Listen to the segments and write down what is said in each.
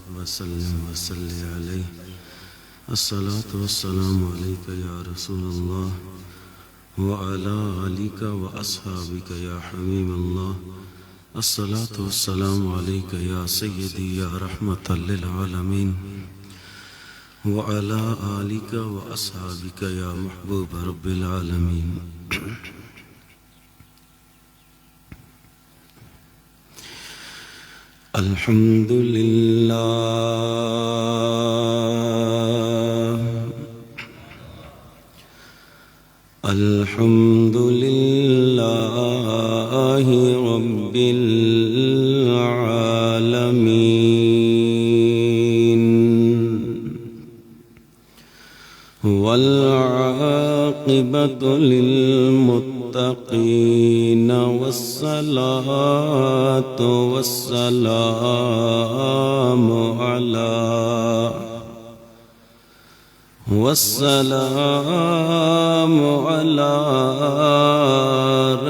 وبارك وسلم وصل عليه. الصلاة والسلام عليك يا رسول الله وعلى آلك وأصحابك يا حبيب الله. الصلاة والسلام عليك يا سيدي يا رحمة للعالمين وعلى آلك وأصحابك يا محبوب رب العالمين. الحمد لله الحمد لله رب العالمين والعاقبة للمتقين والصلاة والسلام على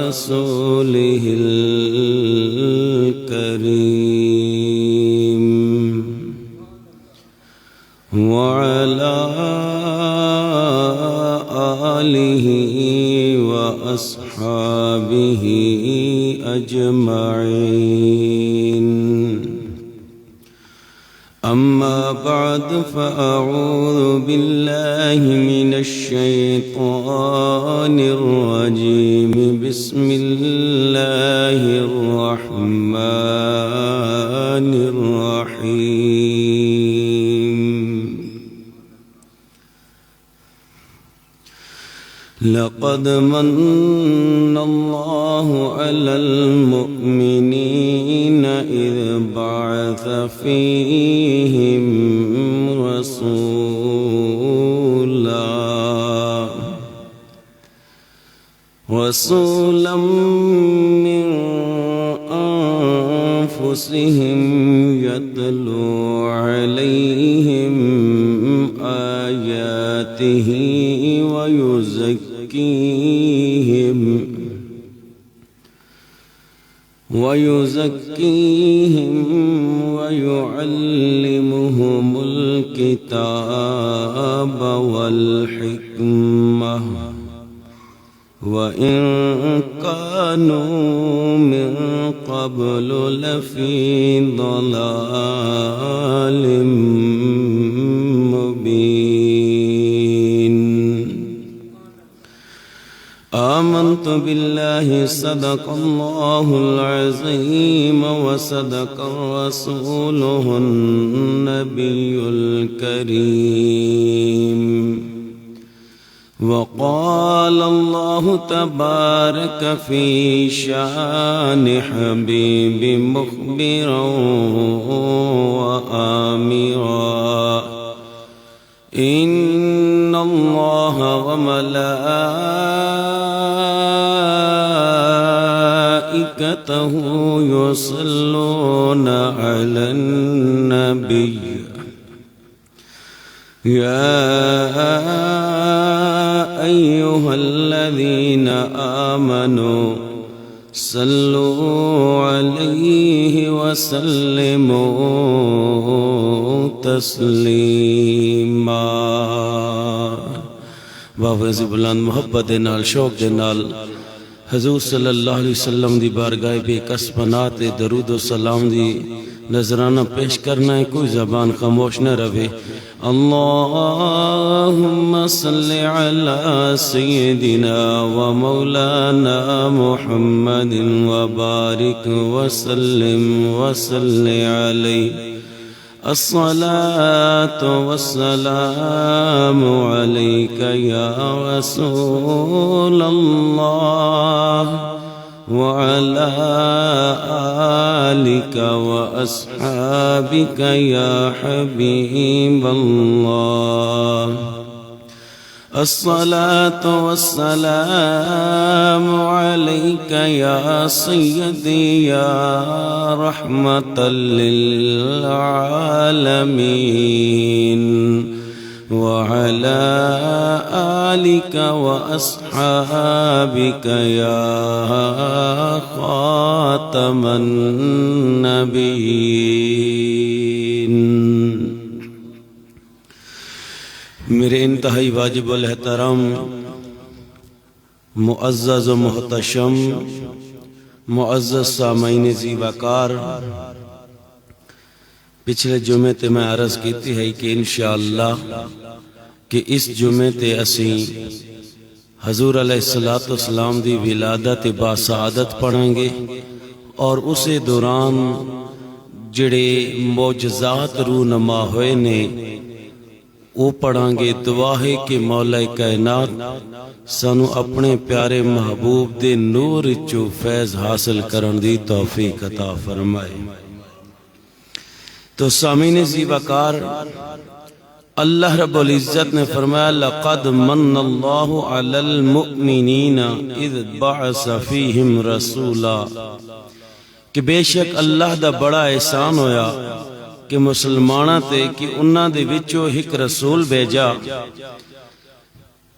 رسوله الكريم وعلى آله وأصحابه أجمعين. أما بعد فأعوذ بالله من الشيطان الرجيم. بسم الله الرحمن الرحيم. لقد من الله على المؤمنين إذ بعث فيهم رسولا من أنفسهم يتلو عليهم آياته ويزكيهم ويعلمهم الكتاب والحكمة وإن كانوا من قبل لفي ضلال مبين. آمنت بالله صدق الله العظيم وصدق رسوله النبي الكريم. وقال الله تبارك في شان حبيب مخبرا وآمرا إن الله وملائكته يصلون على النبي يا أيها الذين آمنوا صلوا عليه وسلموا تسلیما. واوز بلند محبت دے نال شوق دے نال حضور صلی اللہ علیہ وسلم دی بارگاہ بے کسبنات درود و سلام دی نذرانہ پیش کرنا ہے. کوئی زبان خاموش نہ رہے. اللہم صلی علی سیدنا و مولانا محمد وبارک وسلم وصلی علیہ. الصلاة والسلام عليك يا رسول الله وعلى آلك وأصحابك يا حبيب الله. الصلاة والسلام عليك يا سيدي يا رحمة للعالمين وعلى آلك وأصحابك يا خاتم النبيين. میرے انتہائی واجب الاحترام معزز و محتشم معزز سامعین زی وقار، پچھلے جمعے تے میں عرض کیتی ہے کہ انشاءاللہ کہ اس جمعے تے اسیں حضور علیہ السلام دی ولادت با سعادت پڑھیں گے، اور اسے دوران جڑے معجزات رونما ہوئے نے وہ پڑھیں گے۔ دعا ہے کہ مولا کائنات سانو اپنے پیارے محبوب دے نور چو فیض حاصل کرن دی توفیق عطا فرمائے۔ تو سامعین زی وقار، اللہ رب العزت نے فرمایا لَقَدْ مَنَّ اللَّهُ عَلَى الْمُؤْمِنِينَ اِذْ بَعَثَ فِيهِمْ رَسُولًا، کہ بے شک اللہ دا بڑا احسان ہویا کہ مسلمانہ تے کہ انہاں دے وچوں ایک رسول بھیجا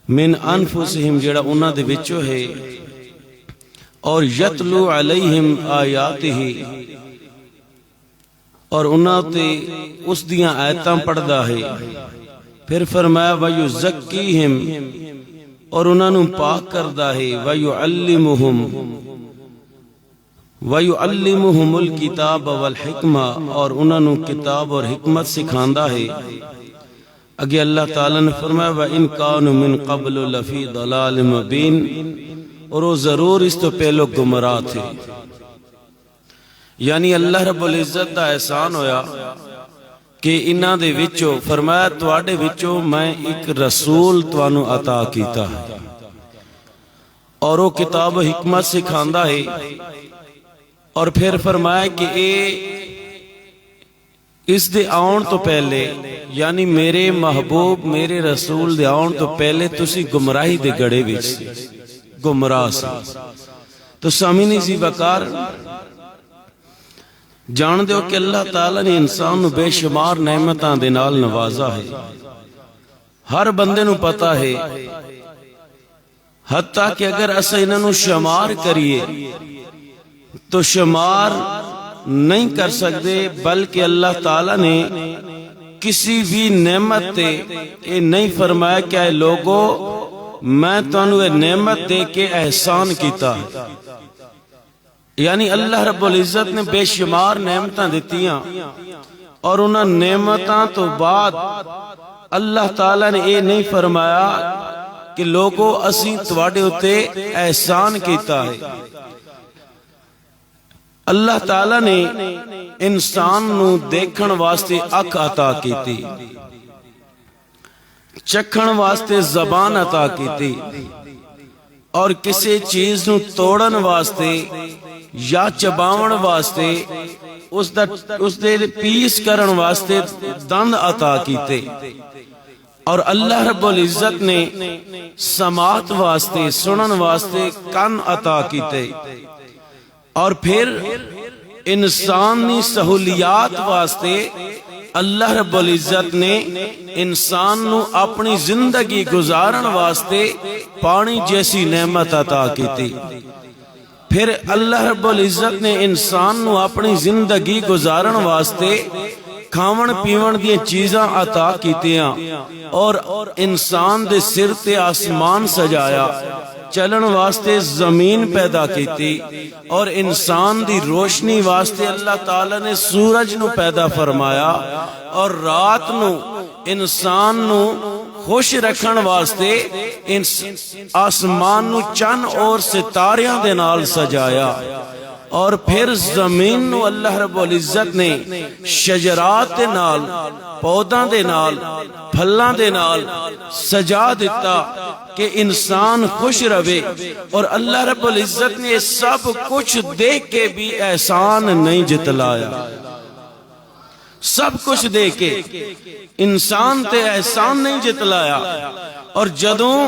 من انفسہم، جڑا انہاں دے وچوں ہے، اور یتلو علیہم آیاتہ، اور انہاں تے اس دیاں آیتاں پڑھدا ہے۔ پھر فرمایا وَيُزَكِّيهِمْ، اور انہاں نوں پاک کردا ہے، وَيُعَلِّمُهُمُ الْكِتَابَ وَالْحِكْمَةَ، اور انہاں نوں کتاب اور حکمت سکھاندا ہے۔ اگے اللہ تعالیٰ نے فرمایا وَإِن كَانُوا مِن قَبْلُ لَفِي ضَلَالٍ مُبِينٍ، اور وہ ضرور اس تو پہلو گمراہ تھے۔ یعنی اللہ رب العزت دا احسان ہویا کہ انہاں دے وچوں فرمایا تواڈے وچوں میں ایک رسول توانوں عطا کیتا ہے، اور وہ کتاب و حکمت سکھاندا ہے۔ اور پھر فرمایا کہ اس دے آن تو پہلے، یعنی میرے محبوب میرے رسول دے آن تو پہلے تسی گمراہی دے گڑے وچ گمراہ سے۔ تو سامعین زی وقار، جان دیو کہ اللہ تعالیٰ نے انسان نو بے شمار نعمتاں دے نال نوازا ہے، ہر بندے نو پتا ہے، حتیٰ کہ اگر اسا انہاں نو شمار کریے تو شمار نہیں کر سکتے، بلکہ اللہ تعالیٰ نے کسی بھی نعمت تے یہ نہیں فرمایا کہ اے لوگو میں تانوں اے نعمت دے کے احسان کیتا ہے۔ یعنی اللہ رب العزت نے بے شمار نعمتاں دیتیاں، اور انہاں نعمتاں تو بعد اللہ تعالیٰ نے یہ نہیں فرمایا کہ لوگو اسیں تواڈے اتے احسان کیتا ہے۔ اللہ تعالیٰ نے انسان نو دیکھن واسطے اکھ عطا کیتی، چکھن واسطے زبان عطا کیتی، اور کسی چیز نو توڑن واسطے یا چباون واسطے اس دے پیس کرن واسطے دند عطا کیتے، اور اللہ رب العزت نے سماعت واسطے سنن واسطے کن عطا کیتے، اور پھر انسانی سہولیات واسطے اللہ رب العزت نے انسان نو اپنی زندگی گزارن واسطے پانی جیسی نعمت عطا کیتی۔ پھر اللہ رب العزت نے انسان نو اپنی زندگی گزارن واسطے کھاون پیون دی چیزاں عطا کیتیاں، اور انسان دے سر تے آسمان سجایا، چلن واسطے زمین پیدا کیتی، اور انسان دی روشنی واسطے اللہ تعالیٰ نے سورج نو پیدا فرمایا، اور رات نو انسان نو خوش رکھن واسطے آسمان نو چن اور ستاریاں دے نال سجایا، اور پھر زمین نو اللہ رب العزت نے شجرات دے نال، پوداں دے نال، پھلاں دے نال سجا دیتا کہ انسان خوش رہے۔ اور اللہ رب العزت نے سب کچھ دیکھ کے بھی احسان نہیں جتلایا، سب کچھ دے کے انسان تے احسان نہیں جتلایا۔ اور جدوں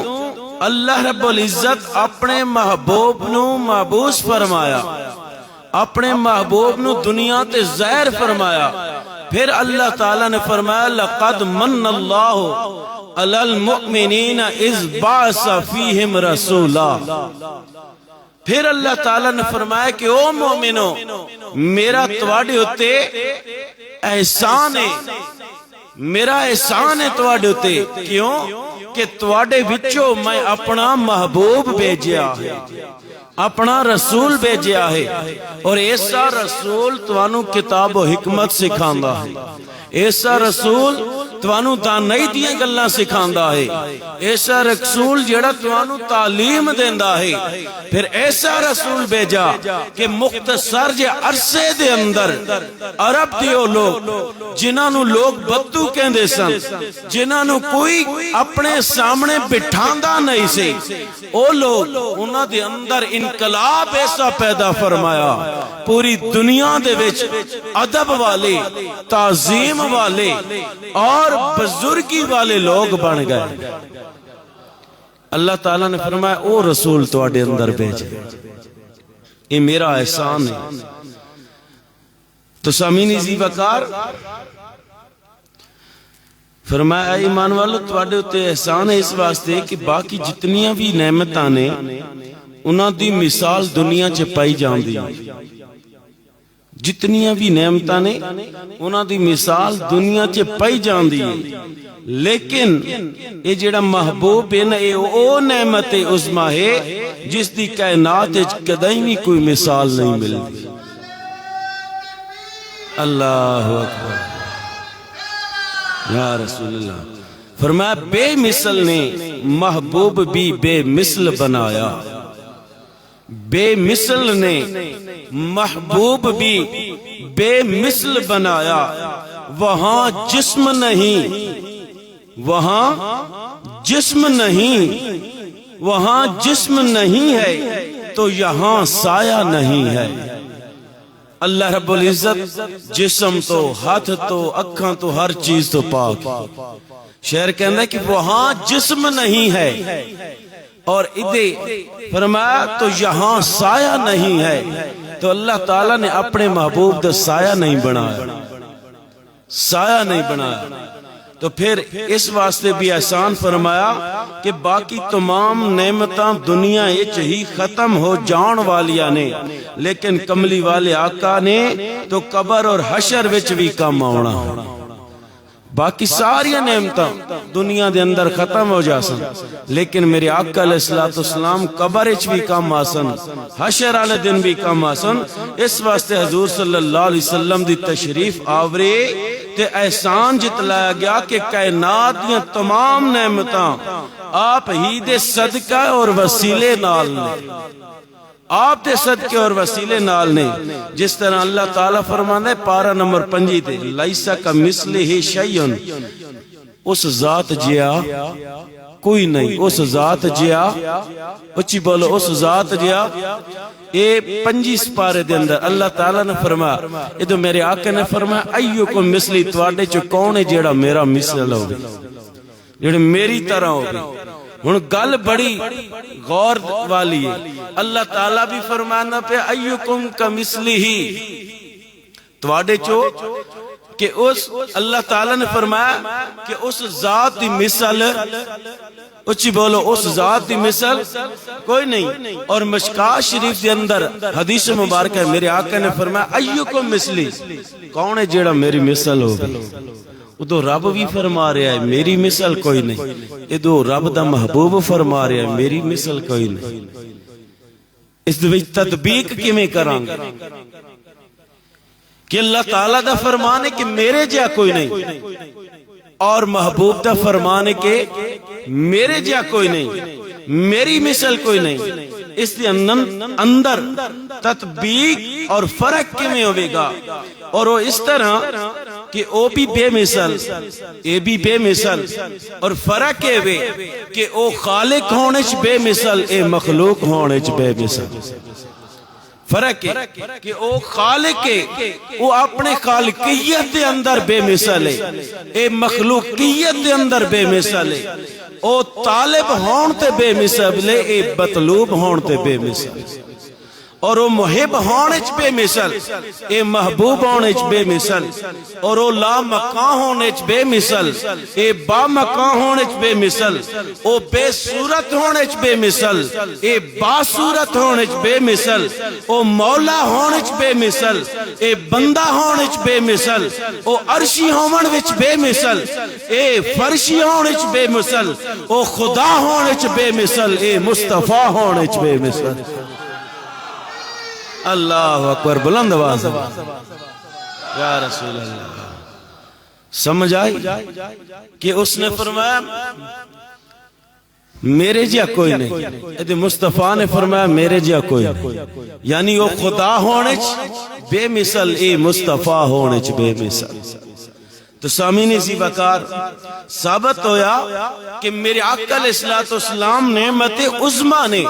اللہ رب العزت اپنے محبوب نو محبوس فرمایا، اپنے محبوب نو دنیا تے ظاہر فرمایا، پھر اللہ تعالیٰ نے فرمایا لَقَدْ مَنَّ اللَّهُ عَلَى الْمُؤْمِنِينَ إِذْ بَعَثَ فِيهِمْ رَسُولًا۔ پھر اللہ تعالیٰ نے فرمایا کہ او مومنو، میرا تواڈے اتے احسان ہے، میرا احسان ہے تواڈے تے، کیوں کہ تواڈے وچوں میں اپنا محبوب بھیجیا ہے، اپنا رسول بھیجیا ہے، اور ایسا رسول توانو کتاب و حکمت سکھاندا ہے، ایسا رسول توانو دانائی دیاں گلاں سکھاندا ہے، ایسا رسول جڑا توانو تعلیم دیندا ہے، پھر ایسا رسول بھیجا کہ مختصر جے عرصے دے اندر عرب دیو لوگ جنہاں نو لوگ بدو کہندے سن، جنہاں نو کوئی اپنے سامنے بٹھاندا نہیں سے، او لوگ انہاں دے اندر انقلاب ایسا پیدا فرمایا، پوری دنیا دے وچ ادب والے، تعظیم والے اور بزرگی والے لوگ بن گئے۔ اللہ تعالیٰ نے فرمایا او رسول تواڈے اندر بھیجے، یہ میرا احسان ہے۔ تو سامعین عزیز وقار فرمایا اے ایمان والو تواڈے تے احسان ہے اس واسطے کہ باقی جتنیاں بھی نعمتاں نے انہاں دی مثال دنیا چ پائی جاندی ہے، جتنیاں بھی نعمتاں نے انہاں دی مثال دنیا چ پائی جاندی ہے، لیکن یہ جڑا محبوب ہے نا، یہ او نعمت عظمیٰ ہے جس دی کائنات وچ کدی بھی کوئی مثال نہیں ملتی۔ اللہ اکبر، یا رسول اللہ۔ فرمایا بے مثل نے محبوب بھی بے مثل بنایا، بے مثل نے محبوب بھی بے مثل بنایا، وہاں جسم نہیں، وہاں جسم نہیں، وہاں جسم نہیں ہے تو یہاں سایہ نہیں ہے۔ اللہ رب العزت جسم تو، ہاتھ تو، اکھاں تو، ہر چیز تو پاک۔ شعر کہنا ہے کہ وہاں جسم نہیں ہے اور ادھے فرمایا تو یہاں سایہ نہیں ہے، تو اللہ تعالیٰ نے اپنے محبوب دا سایہ نہیں بنایا، سایہ نہیں بنایا۔ تو پھر اس واسطے بھی احسان فرمایا کہ باقی تمام نعمتاں دنیا اچ ہی ختم ہو جان والیاں نے، لیکن کملی والے آقا نے تو قبر اور حشر وچ بھی کم آونا۔ باقی ساری نعمتاں دنیا دے اندر ختم ہو جاسن، لیکن میرے آقا علیہ السلام قبر وچ بھی کم آسن، حشر والے دن بھی کم آسن۔ اس واسطے حضور صلی اللہ علیہ وسلم دی تشریف آورے تے احسان جتلایا گیا کہ کائنات دیاں تمام نعمتاں آپ ہی دے صدقہ اور وسیلے نال نے، آپ دے صدقے اور وسیلے نال نے۔ جس طرح اللہ تعالیٰ فرمانا ہے پارہ نمبر 5 تے لیسا کمثلہ شیء، اس ذات جیا کوئی نہیں، اس ذات جیا، اچھی بولو، اس ذات جیا۔ اے 25 پارے دے اندر اللہ تعالیٰ نے فرمایا، ادھو میرے آقا نے فرمایا ایوکم مثلی، تواڈے چو کون ہے جیڑا میرا مثل ہوگی، جیڑا میری طرح ہوگی۔ ہن گل بڑی غور والی ہے، اللہ تعالیٰ بھی فرمانا پہ ایوکم کمثلہ، تواڈے چو کہ اس اللہ تعالیٰ نے فرمایا کہ اس ذات دی مثل، اچھی بولو، اس ذات دی مثل کوئی نہیں۔ اور مشکاہ شریف دے اندر حدیث مبارک ہے، میرے آقا نے فرمایا ایوکم مثلی، کون ہے جیڑا میری مثل ہوگی۔ ادھو رب بھی فرما رہا ہے میری مثل کوئی نہیں، ادھو رب دا محبوب فرما رہا ہے میری مثل کوئی نہیں۔ اس دے وچ تطبیق کیویں کران گے کہ اللہ تعالیٰ دا فرمان ہے کہ میرے جا کوئی نہیں، اور محبوب دا فرمان ہے کہ میرے جا کوئی نہیں، میری مثل کوئی نہیں۔ اس دے اندر تطبیق اور فرق کیویں ہوئے گا، اور وہ اس طرح کہ او بھی بے مثل، اے بھی بے مثل، اور فرق ہے وے کہ او خالق ہونے چ بے مثل، اے مخلوق ہونے چ بے مثل۔ فرق ہے کہ او خالق ہے، وہ اپنے خالقیت دے اندر بے مثل ہے، اے مخلوقیت دے اندر بے مثل ہے۔ او طالب ہون تے بے مثل ہے، اے مطلوب ہون تے بے مثل ہے۔ اور وہ محب ہونے چ بے مثل، اے محبوب ہونے چ بے مثل، اور وہ لا مکان ہونے چ بے مثل، اے با مکان ہونے چ بے مثل، او بے صورت ہونے چ بے مثل، اے با صورت ہونے چ بے مثل، او مولا ہونے چ بے مثل، اے بندہ ہونے چ بے مثل، او عرشی ہون وچ بے مثل، اے فرشی ہونے چ بے مثل، او خدا ہونے چ بے مثل، اے مصطفیٰ ہونے چ بے مثل۔ اللہ اکبر، بلند آواز یا رسول اللہ۔ سمجھ آئی کہ اس نے فرمایا میرے جیا کوئی نہیں، مصطفیٰ نے فرمایا میرے جیا کوئی نہیں، یعنی وہ خدا ہونے چ بے مثل، اے مصطفیٰ ہونے چ بے مثل۔ تو سامعین زیباکار ثابت ہویا کہ میرے آقا علیہ السلام نعمت عظمیٰ نے،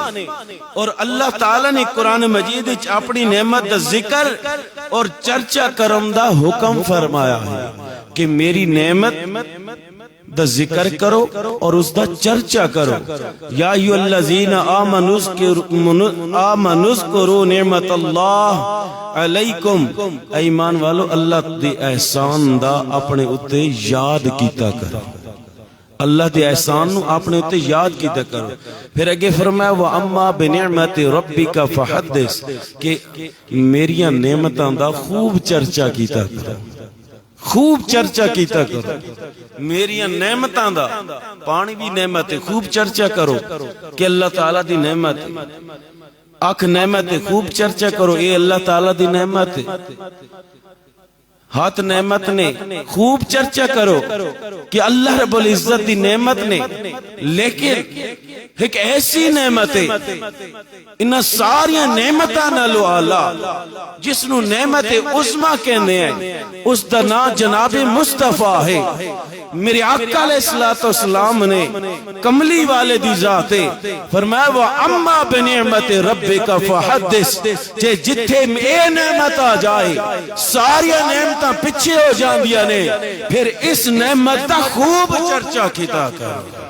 اور اللہ تعالیٰ نے قرآن مجید اپنی نعمت دا ذکر اور چرچا کرم دا حکم فرمایا ہے کہ میری نعمت دا ذکر کرو اور اس دا چرچا کرو۔ یا ایھا الذین آمنوا اذکروا نعمت اللہ علیکم، ایمان والو اللہ دے احسان دا اپنے اتے یاد کیتا کرو، اللہ دے احسان نو اپنے اتے یاد کیتا کرو۔ پھر اگے فرمایا وَأَمَّا بِنِعْمَةِ رَبِّكَ فَحَدِّثْ، کہ میریاں نعمتاں دا خوب چرچا کیتا کرو، خوب چرچا کیتا کرو۔ میریاں نعمتاں دا، پانی بھی نعمت ہے، خوب چرچا کرو کہ اللہ تعالیٰ دی نعمت، اکھ نعمت ہے، خوب چرچا کرو اے اللہ تعالیٰ دی نعمت ہے، ہاتھ نعمت نے، خوب چرچا کرو کہ اللہ رب العزت دی نعمت نے۔ لیکن ایک ایسی نعمت ہے انہاں ساریاں نعمتاں نالو اعلیٰ جس نو نعمت عظمیٰ کہنے ہیں، اس دا نام جناب مصطفیٰ ہے۔ میرے آقا علیہ السلام نے کملی والے دی ذات فرمایا وَأَمَّا بِنِعْمَةِ رَبِّكَ فَحَدِّثْ، جے جتھے اے نعمت آ جائے ساریاں نعمتاں پیچھے ہو جاندیاں نے، پھر اس نعمت دا خوب چرچا کیتا کرو۔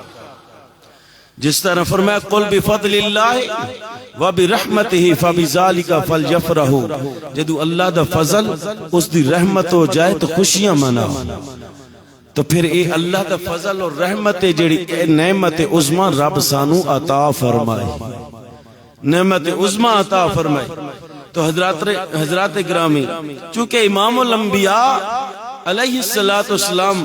جس طرح فرمایا قُلْ بِفَضْلِ اللَّهِ وَبِرَحْمَتِهِ فَبِذَلِكَ فَلْيَفْرَحُوا، جدو اللہ دا فضل اس دی رحمت ہو جائے تو خوشیاں مناؤ۔ تو پھر اے اللہ دا فضل اور رحمت جڑی نعمت عظمیٰ رب سانو عطا فرمائے، نعمت عظمیٰ عطا فرمائے۔ تو حضرات گرامی، چونکہ امام الانبیاء علیہ السلام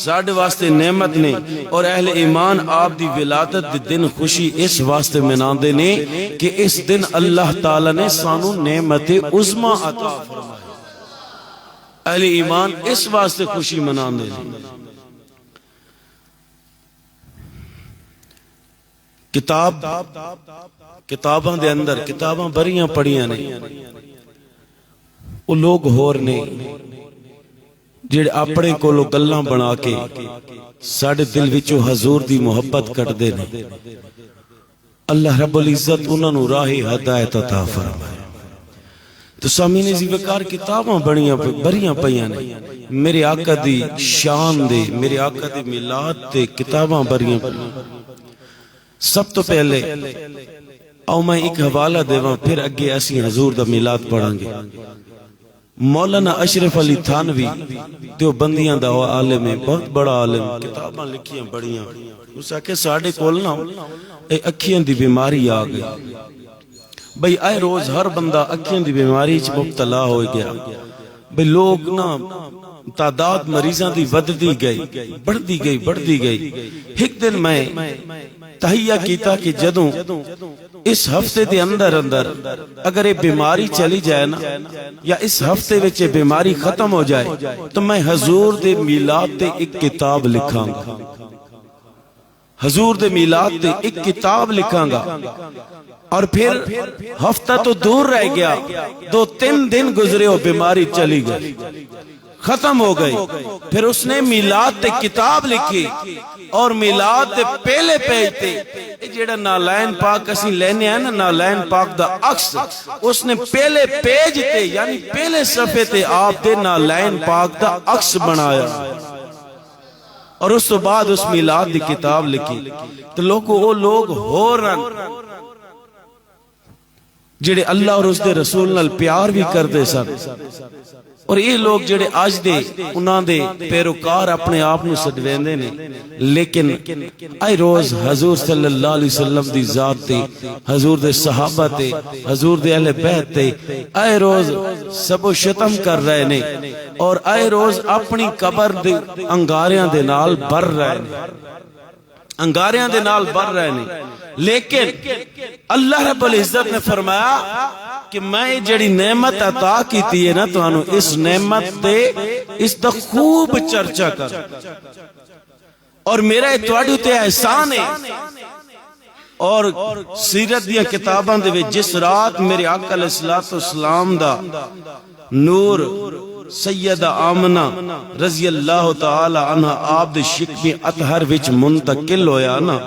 ساڑھے واسطے نعمت نے، اور اہل ایمان آپ دی ولادت دی دن خوشی اس واسطے مناندے نے کہ اس دن اللہ تعالیٰ نے سانو نعمت عظمیٰ عطا فرمائے۔ اہل ایمان اس واسطے خوشی مناندے نے۔ کتاباں دے اندر کتاباں بریاں پڑھیاں نے، وہ لوگ ہور نے جڑے اپنے کولو گلاں بنا کے ساڑھے دل وچوں حضور دی محبت کٹ دے نے، اللہ رب العزت انہاں نو راہ ہدایت عطا فرمائے۔ تو سامعین زیباکار کتاباں بریاں پیاں نے، میرے آقا دی شان دے، میرے آقا دی میلاد دے کتاباں بریاں پیاں۔ سب تو پہلے او میں ایک حوالہ دیواں، پھر اگے اسی حضور دا میلاد پڑھاں گے۔ مولانا اشرف علی تھانوی دیوبندیاں دا عالم ہے، بہت بڑا عالم، کتاباں لکھیاں بڑیاں۔ اس آکے ساڑھے کولنا اے اکھیاں دی بیماری آ گئی، بھئی آئے روز ہر بندہ اکھیاں دی بیماری چ مبتلا ہو گیا، بھئی لوگ نا تعداد مریضاں دی ودتی گئی، بڑھتی گئی۔ ایک دن میں تہیہ کیتا کہ جدوں اس ہفتے دے اندر اگر یہ بیماری چلی جائے نا، یا اس ہفتے وچ یہ بیماری ختم ہو جائے، تو میں حضور دے میلاد تے ایک کتاب لکھاں گا، حضور دے میلاد تے ایک کتاب لکھاں گا۔ اور پھر ہفتہ تو دور رہ گیا، 2-3 دن گزرے ہو، بیماری چلی گئی، ختم ہو گئی۔ پھر اس نے میلاد تے کتاب لکھی، اور میلاد تے پہلے پیج تے جیڑا نالائن پاک اسی لینے ہیں نا، نالائن پاک دا عکس، اس نے پہلے پیج تے یعنی پہلے صفحے تے آپ دے نالائن پاک دا عکس بنایا، اور اس تو بعد اس میلاد دی کتاب لکھی۔ تو لوگوں وہ لوگ ہو رن جڑے اللہ اور اس دے رسول نال پیار بھی کردے سن، اور یہ لوگ جڑے آج دے انہاں دے پیروکار اپنے آپ نو سدویندے نے، لیکن اے روز حضور صلی اللہ علیہ وسلم دی ذات تے، حضور دے صحابہ تے، حضور دے اہل بیت تے اے روز سب و شتم کر رہے نے، اور اے روز اپنی قبر دے انگاریاں دے نال بر رہے نے، انگاریاں دے نال بر رہے نے۔ لیکن اللہ رب العزت نے فرمایا کہ میں جڑی نعمت عطا کیتی ہے نا تانوں، اس نعمت دے اس دا خوب چرچا کر، اور میرا تواڈے تے احسان ہے۔ اور سیرت دیا کتاباں دے وچ جس رات میرے آقا علیہ الصلوۃ والسلام دا نور سیدہ آمنہ رضی اللہ تعالی عنہ آپ دے شکم اطہر وچ منتقل ہویا نا،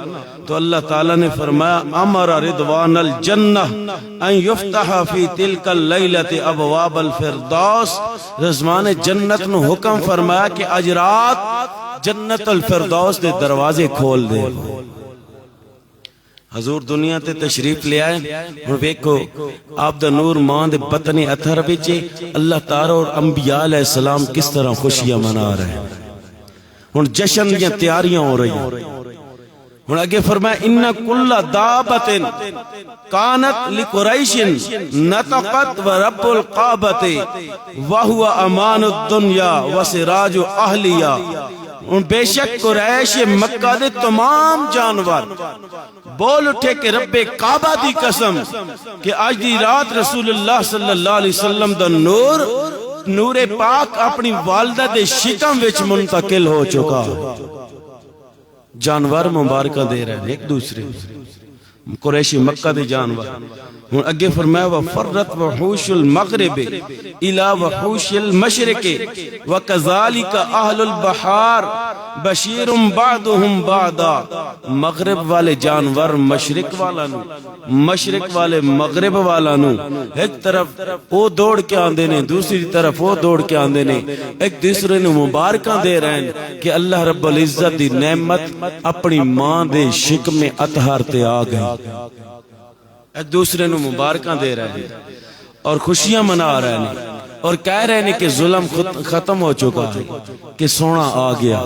تو اللہ تعالیٰ نے فرمایا امر رضوان الجنہ ان یفتح فی تلک اللیلۃ ابواب الفردوس، رضوان جنت نو حکم فرمایا کہ اج رات جنت الفردوس دے دروازے کھول دے۔ حضور دنیا تے تشریف لے آئے، اور ویکھو آپ دا نور ماں دے بطن اطہر وچ، اللہ تعالیٰ اور انبیاء علیہ السلام کس طرح خوشیاں منا رہے ہیں، ہن جشن دیاں تیاریاں ہو رہی ہیں۔ ہن آگے فرمایا ان کل دابت کانت لقریش نطقت ورب القعبۃ وہو امان الدنیا وسراج اہلیہ، بے شک قریش مکہ دے تمام جانور بول اٹھے کہ رب کعبہ دی قسم کہ آج دی رات رسول اللہ صلی اللہ علیہ وسلم دا نور پاک اپنی والدہ دے شکم وچ منتقل ہو چکا۔ جانور مبارکہ دے رہے ہیں ایک دوسرے، قریشی مکہ دے جانور۔ ہن اگے فرمایا وفرت وحوش المغرب الى وحوش المشرق وكذلك اهل البحار بشیر بعضهم بعضا، مغرب والے جانور مشرق والا نو، مشرق والے مغرب والا نو، ایک طرف وہ دوڑ کے آندے نے، دوسری طرف وہ دوڑ کے آندے نے، ایک دوسرے نو مبارکاں دے رہے ہیں کہ اللہ رب العزت دی نعمت اپنی ماں دے شکم اطہر تے آ گئی، ایک دوسرے نو مبارکاں دے رہے ہیں اور خوشیاں منا رہے ہیں، اور کہہ رہے ہیں کہ ظلم ختم ہو چکا ہے، کہ سونا آ گیا،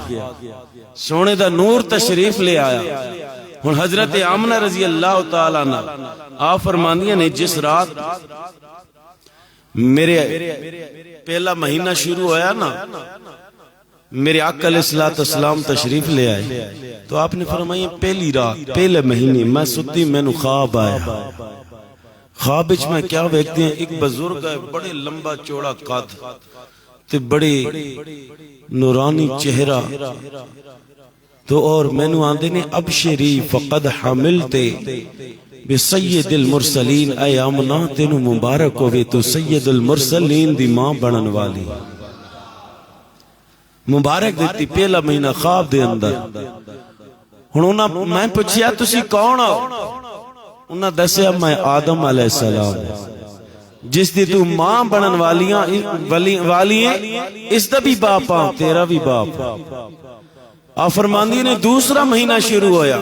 سونے دا نور تشریف لے آیا۔ ہن حضرت آمنہ رضی اللہ تعالیٰ عنہ آپ فرماندیاں نے جس رات میرے پہلا مہینہ شروع ہویا نا، میرے آقا علیہ السلام تشریف لے آئے، تو آپ نے فرمایا پہلی رات پہلے مہینے میں ستی میں نو خواب آیا، خواب وچ میں کیا ویکھتے ہیں، ایک بزرگ ہے بڑے لمبا چوڑا قد تے بڑے نورانی چہرہ، تو اور میں نو آندے نے ابشری فقد حملتے بسید المرسلین، اے آمنہ تینو مبارک ہوئے تو سید المرسلین دی ماں بنن والی، مبارک دیتی پہلا مہینہ خواب دے اندر۔ ہن میں پوچھیا تسی کون ہو؟ انہاں دسیا میں آدم علیہ السلام، جس دی تو ماں بنن والی ہیں، اس دا بھی باپ ہاں، تیرا بھی باپ۔ آپ فرماندی نے دوسرا مہینہ شروع ہویا،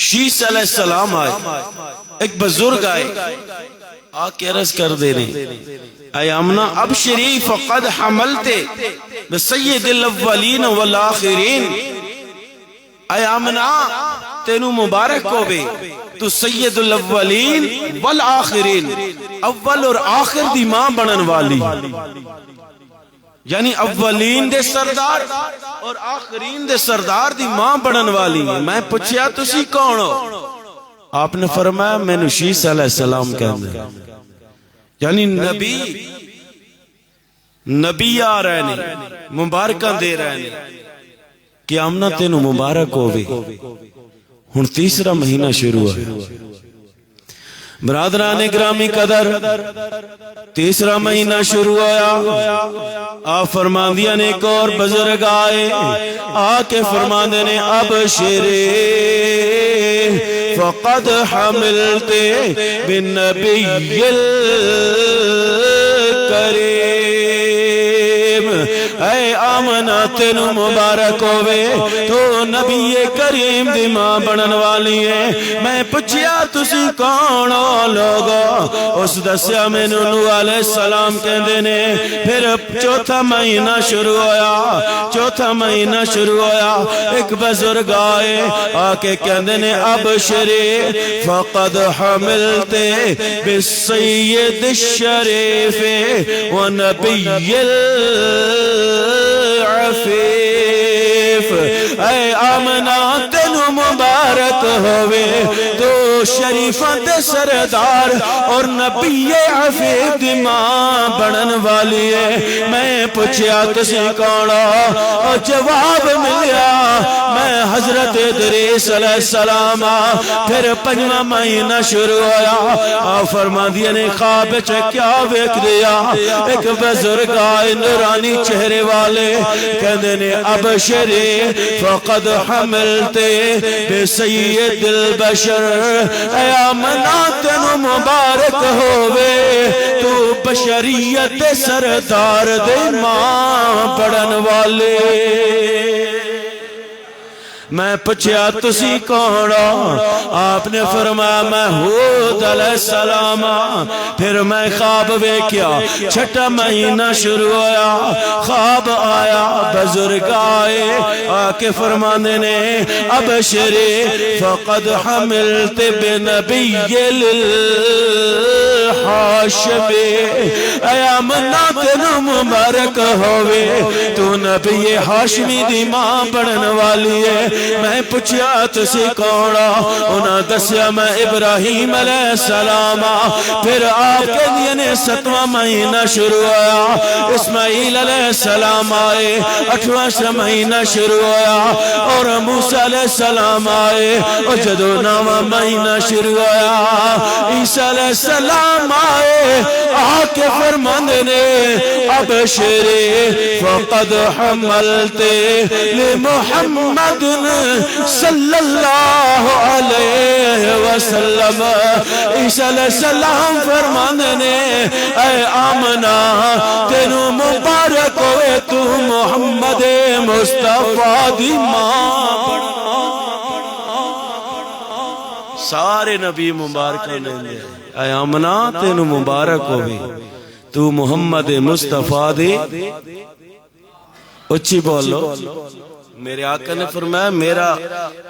شیس علیہ السلام آئے، ایک بزرگ آئے، آ کے عرض کر دے رہے اے آمنہ ابشری فقد حملتے بسید الاولین والآخرین، اے آمنہ تینو مبارک ہوئے تو سید الاولین والآخرین، اول اور آخر دی ماں بنن والی، یعنی اولین دے سردار اور آخرین دے سردار دی ماں بنن والی۔ میں پوچھیا تسی کون ہو؟ آپ نے فرمایا میں نو شیس علیہ السلام کہندے، یعنی نبی آ رہے نے، مبارکاں دے رہے نے کہ آمنہ تینو مبارک ہوئے۔ ہن تیسرا مہینہ شروع ہے، برادران گرامی قدر، تیسرا مہینہ شروع ہویا، آپ فرماندیاں نے ایک اور بزرگ آئے، آ کے فرماندے نے ابشری فقد حملتے بالنبی الکریم، اے آمنہ تینو مبارک ہووے تو نبی کریم دی ماں بنن والی ہے میں پچھیا تسی کون ہو لوگو اس دسیا میں نونو علیہ السلام کہندے نے پھر چوتھا مہینہ شروع ہویا ایک بزرگ آئے آکے کہندے نے ابشری فقد حملتے بالسید الشریف ونبی العفیف اے آمنہ تینو مبارک ہوئے تو شریفت سردار اور نبی عفیف دی ماں بنن والی ہے میں پوچھیا تسی کون اور جواب ملیا میں حضرت ادریس علیہ السلام پھر پنجواں مہینہ شروع ہویا آپ فرما دیا نے خواب کیا ویکھ دیا ایک بزرگ آئے نورانی چہرے والے کہندے نے ابشری فقد حملتے بسید البشر اے آمنہ تینو مبارک ہووے تو بشریت سردار دے ماں پڑھن والے میں پچھیا تسی کون آپ نے فرمایا میں حود علیہ السلام پھر میں خواب ویکھیا چھٹا مہینہ شروع ہویا خواب آیا بزرگ آئے آکے فرمانے نے ابشری فقد حملت بنبی الحاشمی اے آمنہ تینو مبارک ہوئے تو نبی ہاشمی دی ماں بڑھن والی ہے میں پوچھیا تسی کوڑا انہاں دسیا میں ابراہیم علیہ السلام پھر آپ کے دینے 7واں مہینہ شروع ہویا اسماعیل علیہ السلام آئے 8واں مہینہ شروع ہویا اور موسیٰ علیہ السلام آئے اور جدو 9واں مہینہ شروع ہویا عیسیٰ علیہ السلام آئے آکے فرماندے نے ابشری فقد حملت لمحمد صلی اللہ علیہ وسلم عیسیٰ علیہ السلام فرماندے نے اے آمنہ تینو مبارک ہوئے تو محمد مصطفیٰ دی ماں سارے نبی مبارک لیندے اے آمنہ تینو مبارک ہوئے تو محمد مصطفیٰ دی اچھی بولو میرے آقا نے فرمایا میرا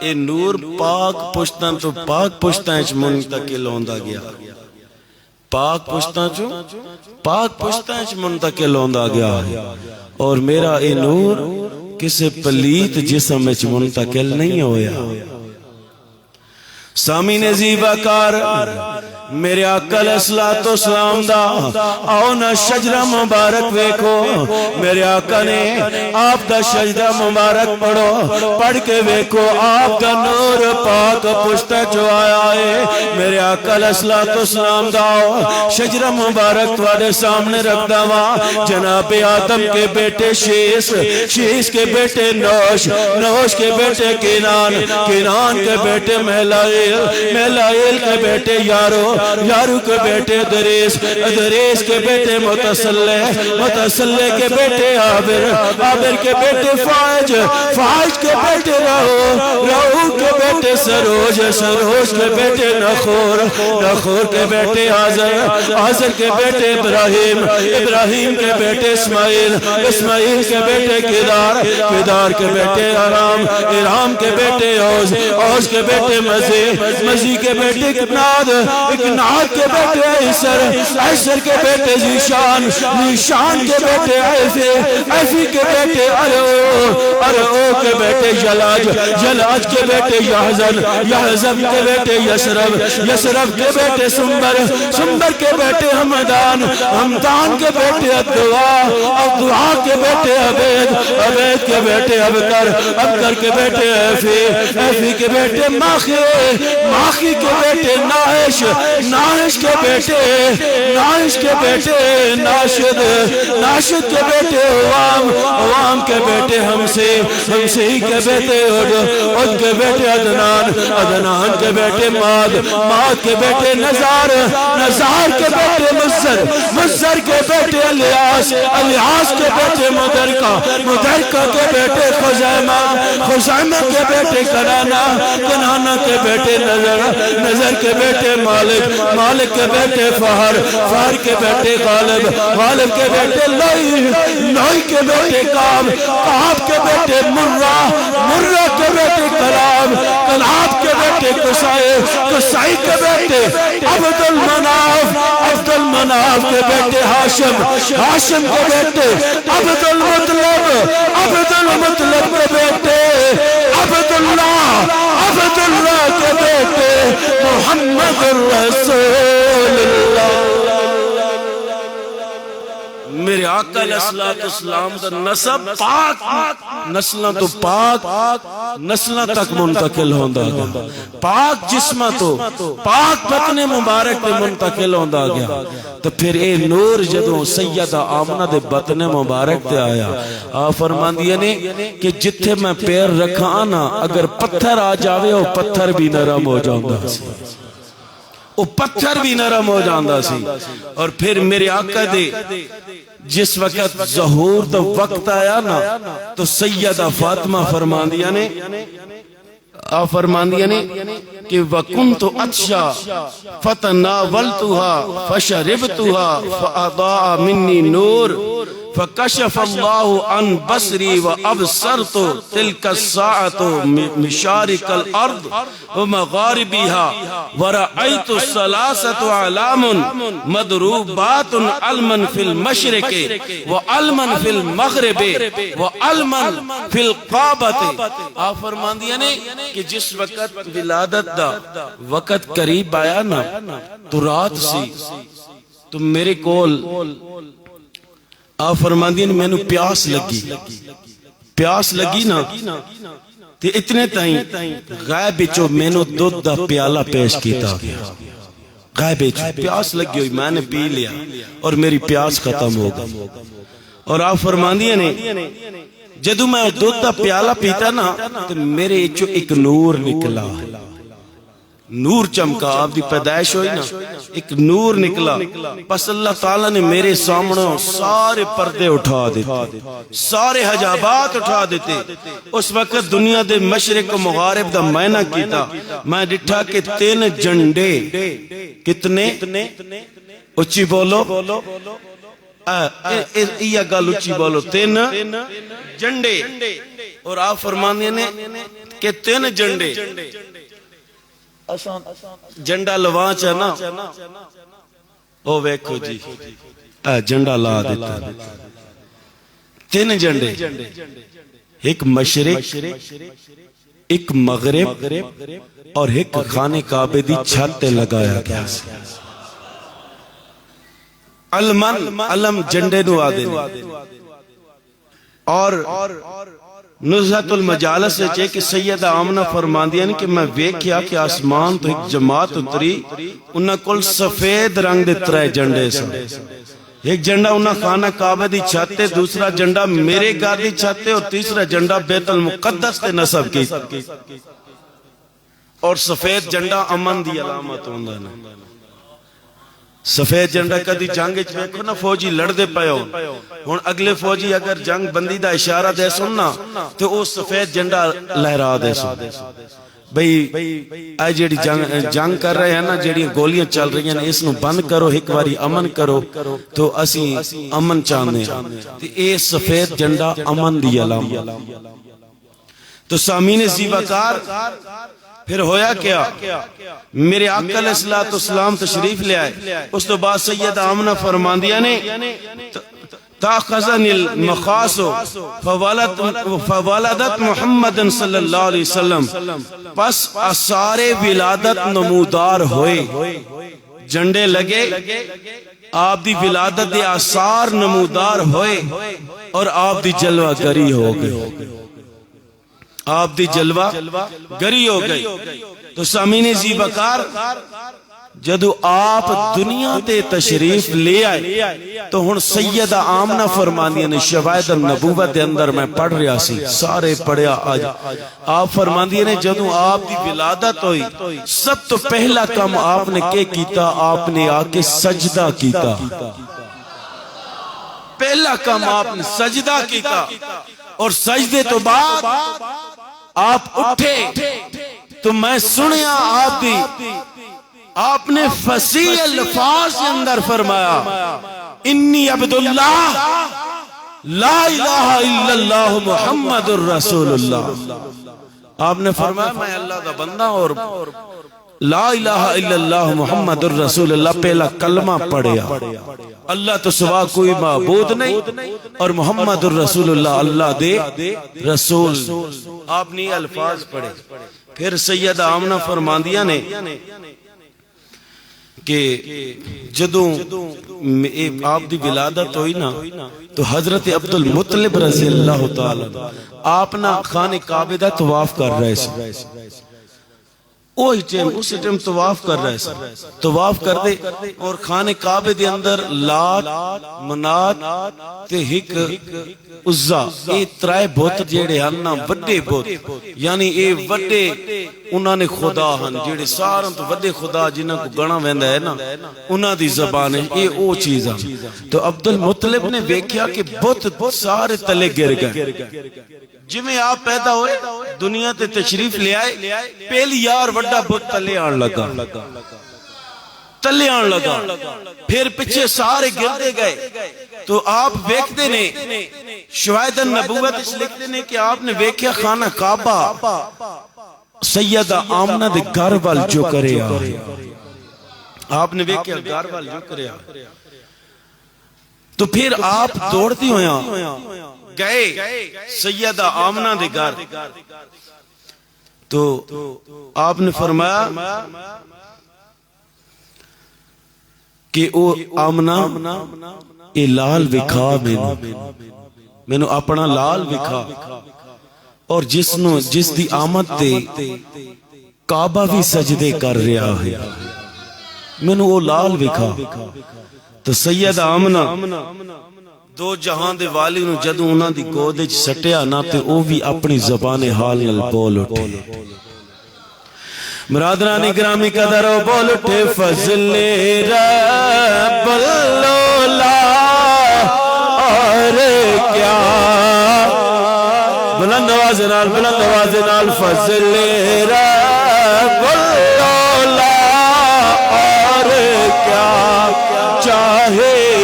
اے نور پاک پشتن تو پاک پشتن اچھ منتقل ہوندہ گیا پاک پشتن اچھ منتقل ہوندہ گیا اور میرا اے نور کسے پلیت جسم اچھ منتقل نہیں ہویا سامین زیبہ کار میرے آقا علیہ السلام دا آؤنا شجرہ مبارک ویکھو میرے آقا نے آپ دا شجرہ مبارک پڑھو پڑھ کے ویکھو آپ دا نور پاک پشتہ جو آیا ہے میرے آقا علیہ السلام دا شجرہ مبارک تھوڑے سامنے رکھ داوا جناب آدم کے بیٹے شیس کے بیٹے نوش کے بیٹے کینان کے بیٹے مہلائل کے بیٹے یارو کے بیٹے دریس کے بیٹے متصلح کے بیٹے عابر کے بیٹے فائج کے بیٹے رہو کے بیٹے سروج کے بیٹے نخور کے بیٹے آزر کے بیٹے ابراہیم کے بیٹے اسماعیل کے بیٹے کدار کے بیٹے ارام کے بیٹے اوز کے بیٹے مزی کے بیٹے اکناد کے بیٹے عیسر کے بیٹے زیشان کے بیٹے عیفی کے بیٹے ارعو کے بیٹے جلاج کے بیٹے یحزب کے بیٹے یسرب کے بیٹے سمبر کے بیٹے حمدان کے بیٹے عبدعا کے بیٹے عبید کے بیٹے ابکر کے بیٹے عیفی کے بیٹے ماخی کے بیٹے ناہش کے بیٹے ناشد کے بیٹے عوام عوام کے بیٹے ہمسی کے بیٹے عد کے بیٹے عدنان کے بیٹے ماد کے بیٹے نزار کے بیٹے مزر کے بیٹے الیاس کے بیٹے مدرکہ کے بیٹے خزیمہ کے بیٹے کنانہ کے بیٹے نظر کے بیٹے مالک کے بیٹے فہر کے بیٹے غالب کے بیٹے لوئی کے بیٹے کعب کے بیٹے مرہ کے بیٹے کلاب کے بیٹے قصائی کے بیٹے عبد المناف کے بیٹے ہاشم کے بیٹے عبد المطلب کے بیٹے عبداللہ کے بیٹے محمد الرسول اللہ۔ میرے آقا علیہ السلام دا نسب پاک نسلہ تو پاک نسلہ تک منتقل ہوندہ گیا، پاک جسمہ تو پاک بطن مبارک تے منتقل ہوندہ گیا۔ تو پھر اے نور جدوں سیدہ آمنہ دے بطن مبارک تے آیا، آپ فرمان دیا نے کہ جتھے میں پیر رکھا نا اگر پتھر آ جاوے وہ پتھر بھی نرم ہو جاندہ سی، وہ پتھر بھی نرم ہو جاندہ سی۔ اور پھر میرے آقا دے جس وقت ظہور دا وقت آیا نا تو سیدہ فاطمہ فرمان دیا نے کہ وَكُنْتُ أَتْشَى فَتَنَاوَلْتُهَا فَشَرِبْتُهَا فَأَضَاءَ مِنِّي نُورٌ فَكَشَفَ اللَّهُ عَنْ بَصْرِي وَأَبْصَرْتُ تِلْكَ السَّاعَةُ مِشَارِقَ الْأَرْضِ وَمَغَارِبِهَا وَرَأَيْتُ الثَّلَاثَةَ أَعْلَامٌ مَضْرُوبَاتٌ عَلْمًا فِي الْمَشْرِقِ وَعَلْمًا فِي الْمَغْرِبِ وَعَلْمًا فِي الْقَابَةِ۔ آپ فرمان دیا نے کہ جس وقت ولادت دا وقت قریب آیا نا تو رات سی تو میرے کول آپ فرمان دیا میں نے پیاس لگی نا تے اتنے تائیں غائب بچو میں نے دودھ دا پیالہ پیش کیتا گیا، غائب بچو پیاس لگی ہوئی میں نے پی لیا اور میری پیاس ختم ہو گئی۔ اور آپ فرمان دیا نے جدو میں دودھ دا پیالہ پیتا نا تو میرے چو ایک نور نکلا، نور چمکا، آپ دی پیدائش ہوئی نا ایک نور نکلا، پس اللہ تعالیٰ نے میرے سامنے سارے پردے اٹھا دیتے، سارے حجابات اٹھا دیتے۔ اس وقت دنیا دے مشرق و مغارب دا معنی کیتا، میں ڈٹھا کہ 3 جنڈے، کتنے اچھی بولو یہ گل اچھی بولو، 3 جنڈے۔ اور آپ فرمانے نے کہ 3 جنڈے جنڈا لوان چاہنا او ویکھو جی جنڈا لا دیتا، 3 جنڈے، ایک مشرق، ایک مغرب اور ایک خانے کعبے دی چھت لگایا گیا۔ علم جنڈے نو آدھے اور نزہت المجالس سے چاہے کہ سیدہ آمنہ فرمان دیا کہ میں ویکھیا کہ آسمان تو ایک جماعت اتری انہاں کل سفید رنگ دے 3 جنڈے سے، ایک جنڈا انہاں خانہ کعبہ دی چھتے، دوسرا جنڈا میرے گھر دی چھتے اور تیسرا جنڈا بیت المقدس تے نصب کی، اور سفید جنڈا امن دی علامت ہوندہ نا۔ سفید جنڈا کدی جنگ ویکھو نا فوجی لڑ دے پائے ہون اگلے فوجی اگر جنگ بندی دا اشارہ دے سننا تو وہ سفید جنڈا لہرا دے سن بھئی آئی جیڑی جنگ کر رہے ہیں نا جیڑی گولیاں چل رہی ہیں اس نو بند کرو، ایک واری امن کرو تو اسی امن چاہنے تو اے سفید جنڈا امن دی علامت۔ تو سامین زیبکار پھر ہویا کیا، میرے آقا علیہ السلام تشریف لے آئے، اس تو بعد سیدہ آمنہ فرمان دیا نے تاخذن المخاص فولدت محمد صلی اللہ علیہ وسلم، پس آثار ولادت نمودار ہوئے، جنڈے لگے، آپ دی ولادت دے آثار نمودار ہوئے اور آپ دی جلوہ گری ہو گئے، آپ دی جلوہ گری ہو گئی۔ تو سامین زیبکار جدو آپ دنیا تے تشریف لے آئے تو ہن سیدہ آمنہ فرماندیاں نے شواہد النبوت دے اندر میں پڑھ رہا سی سارے پڑھیا آج آپ فرماندیاں نے جدو آپ دی ولادت ہوئی سب تو پہلا کام آپ نے کیا کیتا آپ نے آ کے سجدہ کیتا پہلا کام آپ نے سجدہ کیتا اور سجدے تو بعد آپ اٹھے تو میں سنیا آپ دی آپ نے فصیح الفاظ کے اندر فرمایا انی عبداللہ لا الہ الا اللہ محمد الرسول اللہ آپ نے فرمایا میں اللہ کا بندہ اور لا الہ الا اللہ محمد الرسول اللہ پہلا کلمہ پڑھیا اللہ تو سوا کوئی معبود نہیں اور محمد الرسول اللہ اللہ دے رسول آپ نے الفاظ پڑھے پھر سیدہ آمنہ فرماندیاں نے کہ جدوں آپ دی ولادت ہوئی نا تو حضرت عبد المطلب رضی اللہ تعالی آپ نا خانہ کعبہ دا طواف کر رہے سے اسی ٹائم طواف کر رہے سے طواف کر دے اور خانہ کعبہ دے اندر لات منات تے ہک عزا اے ترائے بہت جیڑے ہننا وڈے بہت یعنی اے وڈے انہاں نے خدا ہن جیڑے سارا تو وڈے خدا جنہاں کو گنا ویندا ہے نا انہاں دی زبان ہے اے او چیز ہے تو عبد المطلب نے دیکھیا کہ بہت سارے تلے گر گئے جمیں آپ پیدا ہوئے دنیا تے تشریف لے آئے پہلی یار وڈا بہت تلے آن لگا پھر پچھے سارے گردے گئے تو آپ ویکھتے نے شواہد النبوت اس لکھتے نے کہ آپ نے ویکھیا خانہ کعبہ سیدہ آمنہ دے گھر وال جو کرے آپ نے ویکھیا گھر وال جو کرے تو پھر آپ دوڑتی ہویا گئے سیدہ آمنہ دے گھر تو آپ نے فرمایا کہ او آمنہ اے لال وکھا میں نے اپنا لال وکھا اور جس دی آمد تے کعبہ بھی سجدے کر رہا ہے میں نے وہ لال وکھا تو سیدہ آمنہ دو جہاں دے والی نو جدوں انہاں دی گودے چ سٹیا نہ تے او بھی اپنی زبان حال نال بول اٹھے برادران گرامی قدر و بول اٹھے فضل رب اللہ اور کیا بلند آواز نال فضل رب اللہ اور کیا چاہے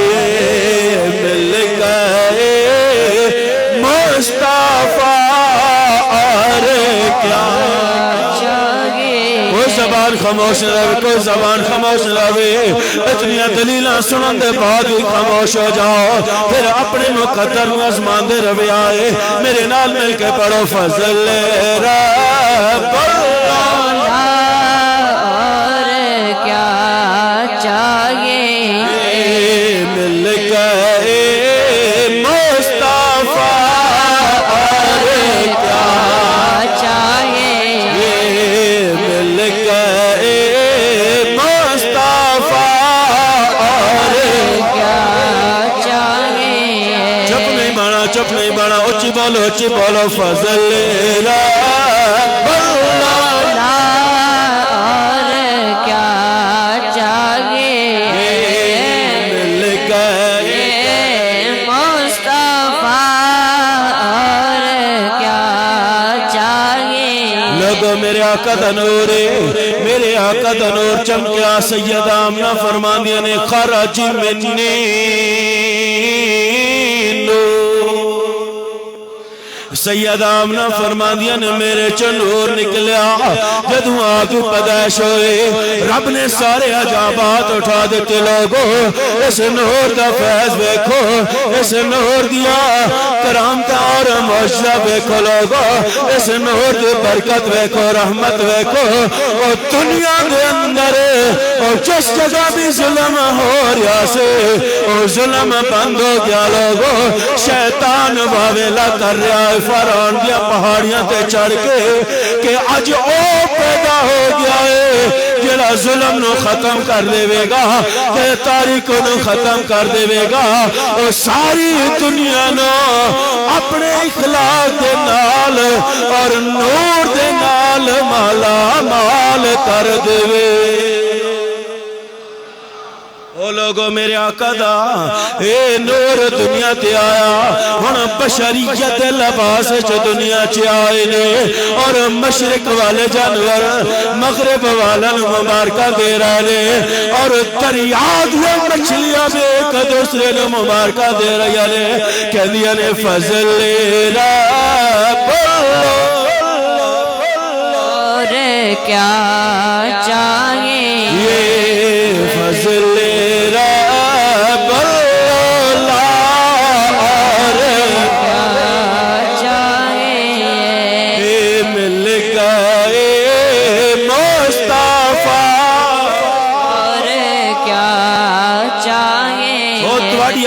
خاموش رہے کوئی زبان خاموش رہے اتنی دلیلہ سنن دے بعد بھی خاموش ہو جاؤ پھر اپنے مقدر نظمان دے روی آئے میرے نال مل کے پڑھو فضل رب اللہ اور کیا چاہیے مل گئے مصطفیٰ اور کیا چاہیے مل گئے چپ نہیں بڑا اچھی بولو فضل رب اللہ اور کیا چاہیے مل گئے مصطفیٰ اور کیا چاہیے لوگو میرے آقا دا نور میرے آقا دا نور چمکیا سیدہ آمنہ فرماندیاں نے خرج منی سیدہ آمنہ فرماندیاں نے میرے چنور نکلیا جدوں آپ پیدائش ہوئے رب نے سارے عجابات اٹھا دیتے لوگوں اس نور دا فیض بیکھو اس نور دیا کرامتا اور معجزہ بیکھو لوگوں اس نور دی برکت بیکھو رحمت بیکھو اور دنیا دے اندر اور جس جگہ بھی ظلم ہو رہا سے اور ظلم بند ہو گیا لوگوں شیطان واویلا کر رہا فاران دیا پہاڑیاں تے چڑھ کے کہ اج او پیدا ہو گیا ہے جڑا ظلم نو ختم کر دے گا تے تاریک نو ختم کر دے گا اور ساری دنیا نو اپنے اخلاق دے نال اور نور دے نال مالا مال کر دے. او لوگو میرے آقا دا اے نور دنیا تے آیا ہن بشریت لباس چ دنیا چ آئے نے اور مشرق والے جانور مغرب والے مبارکہ دے رہے نے اور دریا دیا مچھلیاں بھی ایک دوسرے نے مبارکہ دے رہی نے کہندیاں نے فضل رب اور کیا چاہیے یہ فضل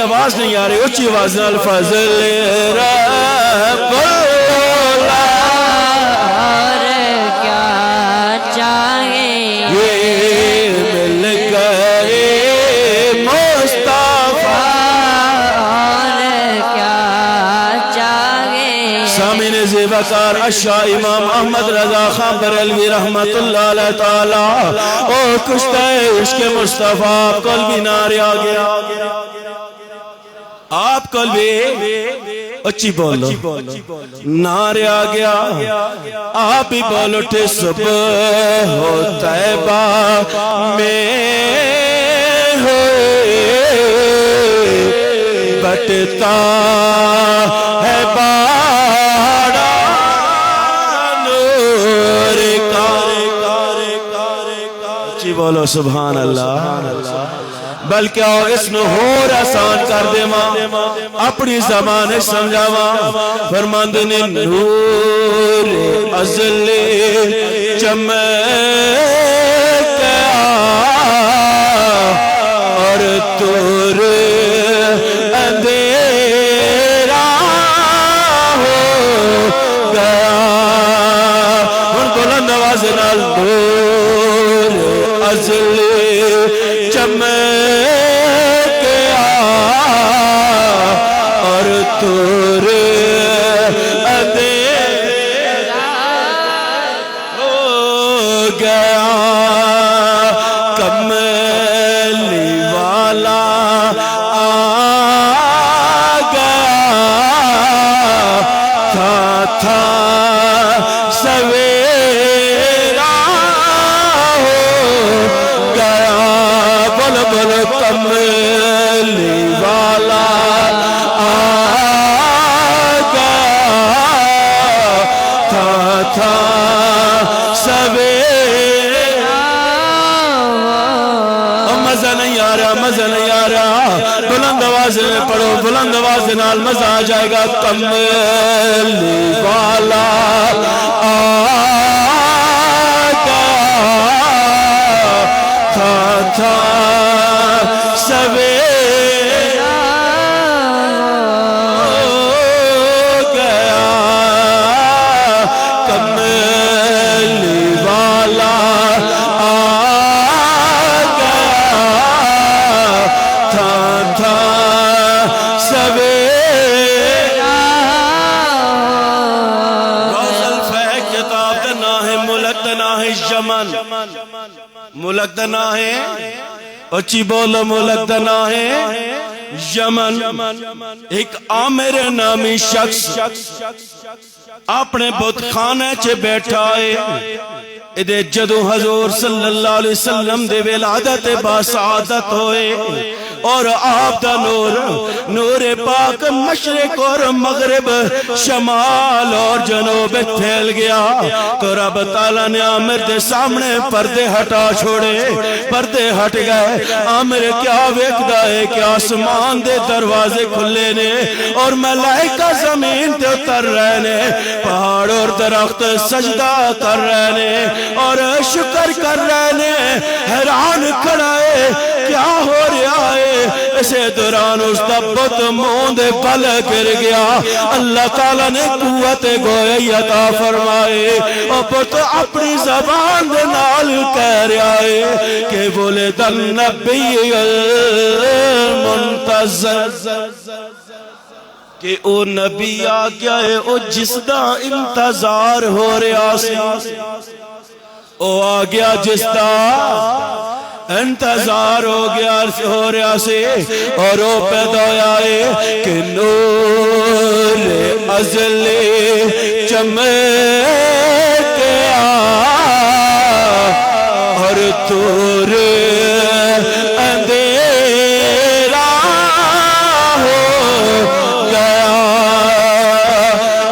آواز نہیں آ رہی اچھی آواز نال فضل رب اور کیا چاہیے یہ مل گئے مصطفیٰ اور کیا چاہیے. سامعین زیبکار اشاہ امام احمد رضا خان بریلوی رحمت اللہ علیہ تعالی اور کشتہ عشق مصطفیٰ آپ کل بھی نعرے آ گیا آپ کل بھی اچھی بولو نعرے آ گیا آپ بھی بول اٹھے صبح ہو طیبہ میں ہوئے بٹتا ہے باڑا نور کا اچھی بولو سبحان اللہ بلکہ اس نو ہور آسان کر دے ماں اپنی زبان سمجھا ماں فرماند نے نور ازل چمک اور تور اندھیرا ہو گیا ہن بلند آواز نال نور ازل چمک تور اندھیرا ہو گیا کملی والا آ گیا تھا سویرا ہو گیا بول بول کملی والا مزہ نہیں آ رہا بلند آواز میں پڑھو بلند آواز نال مزہ آ جائے گا کملی والا آگا تھا سویرا ہو گیا کملی والا ملک دنا ہے اچھی بولو ملک دنا ہے یمن ایک عامر نامی شخص اپنے بت خانے چے بیٹھا ہے ادھے جدو حضور صلی اللہ علیہ وسلم دے ولادت باسعادت ہوئے اور آپ دا نور پاک مشرق اور مغرب شمال اور جنوب پھیل گیا تو رب تعالیٰ نے عامر دے سامنے پردے ہٹا چھوڑے پردے ہٹ گئے عامر کیا ویکھدا ہے کہ آسمان دے دروازے کھلے نے اور ملائکہ زمین تے اتر رہے نے پہاڑ اور درخت سجدہ کر رہے نے اور شکر کر رہے نے حیران کھڑا ہے کیا ہو رہا ہے اسے دوران اس دا بت منہ دے بل گر گیا اللہ تعالیٰ نے قوت گوئی عطا فرمائے اور بت اپنی زبان دے نال کہہ رہا ہے کہ بولے دن نبی المنتظر کہ او نبی آ گیا ہے او جس دا انتظار ہو رہا سی او آ گیا جس دا انتظار ہو رہا سی اور او پیدا ہویا ہے کہ نور ازلی چمک اور دور اندھیرا ہو گیا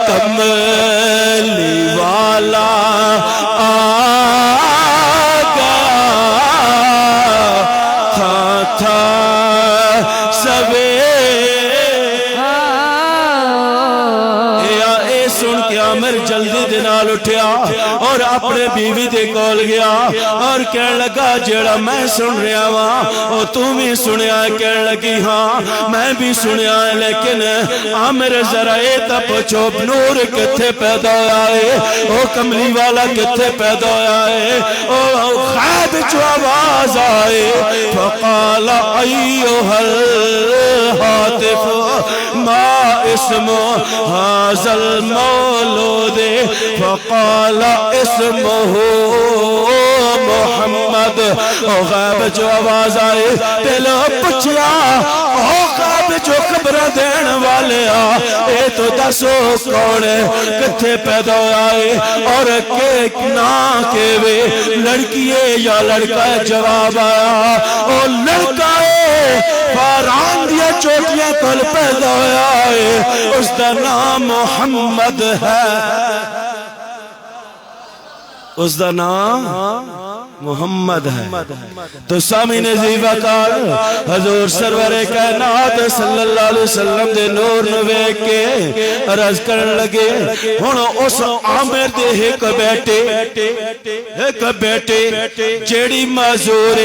کملی والا آ گیا تھا سن کے عامر جلدی دنال اٹھیا اور اپنے بیوی دے کول گیا اور کہنے لگا جیڑا میں سن رہا ہاں اور تو بھی سنیا ہے کہنے لگی ہاں میں بھی سنیا ہے لیکن عامر ذرا اے تا پوچھو نور کتھے پیدا ہویا ہے او کملی والا کتھے پیدا ہویا ہے او خواب جو آواز آئے فقال ایوہ الحاطف ما اسم هذا المولود فقال اسمه محمد او غیب جو آواز آئے پہلے پچھیا او غیب جو خبر دین والے اے تو دسو کون کتھے پیدا آئے اور کیک نہ کے وے لڑکی ہے یا لڑکا ہے جواب آیا او لڑکا ہے فاران دیا چوٹیاں کل پیدا آئے اس دا نام محمد ہے اس دا نام محمد ہے تو سامعین عزیز وقار حضور سرور کائنات صلی اللہ علیہ وسلم دے نور نو ویکھ کے عرض کرن لگے ہن اس عامر دے ایک بیٹے جیڑی معذور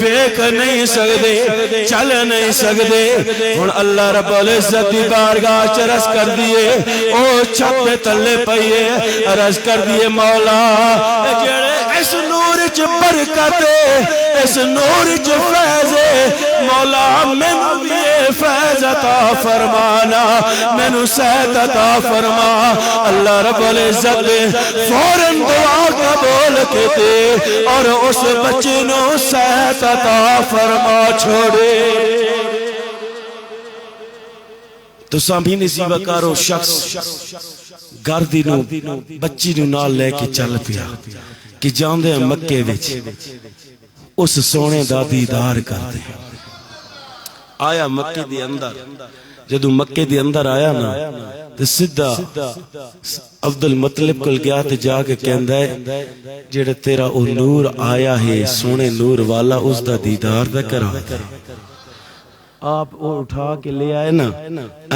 ویکھ نہیں سکدے چل نہیں سکدے ہن اللہ رب العزت دی بارگاہ چ عرض کر دیے او چھت پہ تلے پئیے عرض کر دیے مولا جڑے اس نور چ برکت اس نور چ فیض مولا مینوں بھی فیض عطا فرمانا مینوں صحت عطا فرما اللہ رب العزت فوراً دعا قبول کیتے اور اس بچے نوں صحت عطا فرما چھوڑے تو سامعین اسی وقارو شخص گردی نو بچی نو نال لے کے چل پیا کہ جاندے مکے وچ اس سونے دا دیدار کردے آیا مکے دی اندر جدو مکے دی اندر آیا نا تو سدھا عبد المطلب کل گیا تو جا کے کہندا ہے جڑا تیرا او نور آیا ہے سونے نور والا اس دا دیدار دا کرا آپ وہ اٹھا کے لے آئے نا